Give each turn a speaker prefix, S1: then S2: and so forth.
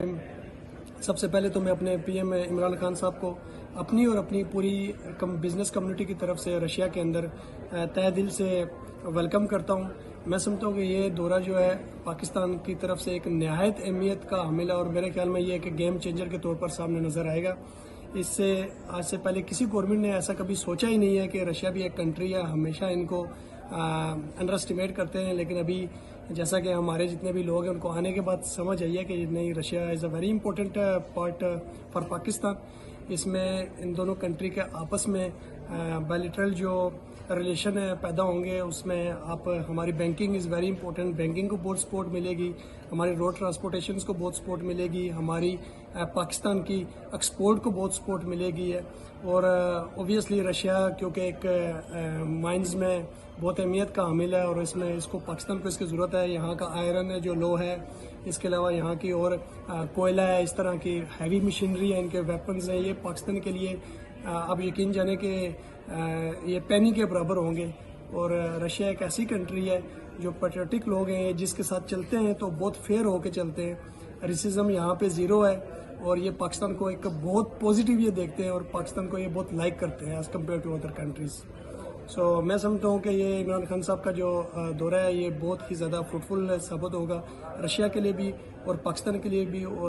S1: سب سے پہلے تو میں اپنے پی ایم عمران خان صاحب کو اپنی اور اپنی پوری بزنس کمیونٹی کی طرف سے رشیا کے اندر تہ دل سے ویلکم کرتا ہوں۔ میں سمجھتا ہوں کہ یہ دورہ جو ہے پاکستان کی طرف سے ایک نہایت اہمیت کا حامل ہے، اور میرے خیال میں یہ ایک گیم چینجر کے طور پر سامنے نظر آئے گا۔ اس سے آج سے پہلے کسی گورنمنٹ نے ایسا کبھی سوچا ہی نہیں ہے کہ رشیا بھی ایک کنٹری ہے۔ ہمیشہ ان کو انڈر اسٹیمیٹ کرتے ہیں، لیکن ابھی جیسا کہ ہمارے جتنے بھی لوگ ہیں ان کو آنے کے بعد سمجھ آئی ہے کہ نہیں، Russia is a very important part for Pakistan. اس میں ان دونوں کنٹری کے آپس میں بائلیٹرل جو ریلیشن پیدا ہوں گے، اس میں ہماری banking is very important, banking کو بہت سپورٹ ملے گی، ہماری روڈ ٹرانسپورٹیشنز کو بہت سپورٹ ملے گی، ہماری پاکستان کی ایکسپورٹ کو بہت سپورٹ ملے گی ہے۔ اور اوبویسلی رشیا کیونکہ ایک مائنز میں بہت اہمیت کا حامل ہے، اور اس کو پاکستان کو اس کی ضرورت ہے۔ یہاں کا آئرن ہے جو لو ہے، اس کے علاوہ یہاں کی اور کوئلہ ہے، اس طرح کی ہیوی مشینری ہے، ان کے ویپنز ہیں، یہ پاکستان کے لیے اب یقین جانے کہ یہ پینی کے برابر ہوں گے۔ اور رشیا ایک ایسی کنٹری ہے جو پیٹریوٹک لوگ ہیں، جس کے ساتھ چلتے ہیں تو بہت فیئر ہو کے چلتے ہیں۔ ریسزم یہاں پہ زیرو ہے، اور یہ پاکستان کو ایک بہت پازیٹیو یہ دیکھتے ہیں، اور پاکستان کو یہ بہت لائک کرتے ہیں as compare to other countries. میں سمجھتا ہوں کہ یہ عمران خان صاحب کا جو دورہ ہے یہ بہت ہی زیادہ فروٹفل ثابت ہوگا، رشیا کے لیے بھی اور پاکستان کے لیے بھی۔ اور